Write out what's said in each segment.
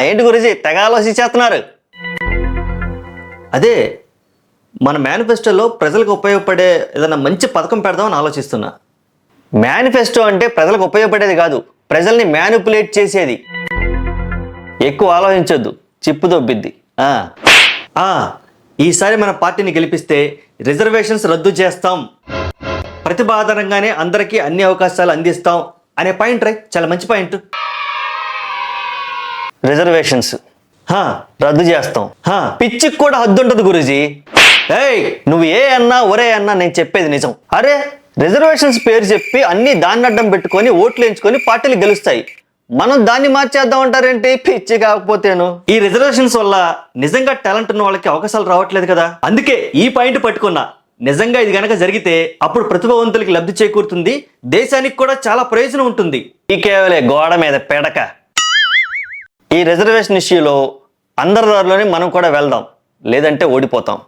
ఏంటి గురించి తెగ ఆలోచించేస్తున్నారు? అదే మన మేనిఫెస్టోలో ప్రజలకు ఉపయోగపడే ఏదైనా మంచి పథకం పెడదామని ఆలోచిస్తున్నా. మేనిఫెస్టో అంటే ప్రజలకు ఉపయోగపడేది కాదు, ప్రజల్ని మ్యానిపులేట్ చేసేది. ఎక్కువ ఆలోచించొద్దు, చిప్పు దొబ్బిద్ది. ఈసారి మన పార్టీని గెలిపిస్తే రిజర్వేషన్స్ రద్దు చేస్తాం, ప్రతిభ ఆధారంగానే అందరికీ అన్ని అవకాశాలు అందిస్తాం అనే పాయింట్ చాలా మంచి పాయింట్. రిజర్వేషన్స్ రద్దు చేస్తాం, పిచ్చికి కూడా హద్దు ఉంటుంది గురూజీ. నువ్వు ఏ అన్నా ఒరే అన్నా నేను చెప్పేది నిజం. అరే రిజర్వేషన్స్ పేరు చెప్పి అన్ని దాన్ని అడ్డం పెట్టుకొని ఓట్లు ఎంచుకొని పార్టీలు గెలుస్తాయి, మనం దాన్ని మార్చేద్దాం అంటారేంటి? పిచ్చి కాకపోతేను. ఈ రిజర్వేషన్స్ వల్ల నిజంగా టాలెంట్ ఉన్న వాళ్ళకి అవకాశాలు రావట్లేదు కదా, అందుకే ఈ పాయింట్ పట్టుకున్నా. నిజంగా ఇది గనక జరిగితే అప్పుడు ప్రతిభావంతులకి లబ్ధి చేకూరుతుంది, దేశానికి కూడా చాలా ప్రయోజనం ఉంటుంది. ఈ కేవలే గోడ మీద పెడక. ఈ రిజర్వేషన్ ఇష్యూలో అందరి దారిలోనే మనం కూడా వెళ్దాం, లేదంటే ఓడిపోతాం.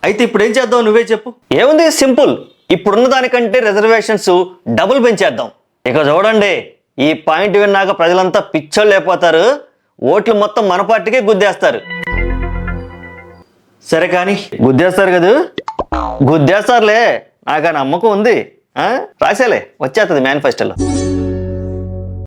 అయితే ఇప్పుడు ఏం చేద్దాం నువ్వే చెప్పు. ఏముంది, సింపుల్. ఇప్పుడున్న దానికంటే రిజర్వేషన్స్ డబుల్ పెంచేద్దాం. ఇక చూడండి, ఈ పాయింట్ విన్నాక ప్రజలంతా పిచ్చోళ్ళు అయిపోతారు, ఓట్లు మొత్తం మన పార్టీకే గుద్దేస్తారు. సరే కానీ గుద్దేస్తారు కదా? గుద్దేస్తారులే, నాకు ఆ నమ్మకం ఉంది. రాసేలే, వచ్చేస్తుంది మేనిఫెస్టోలో.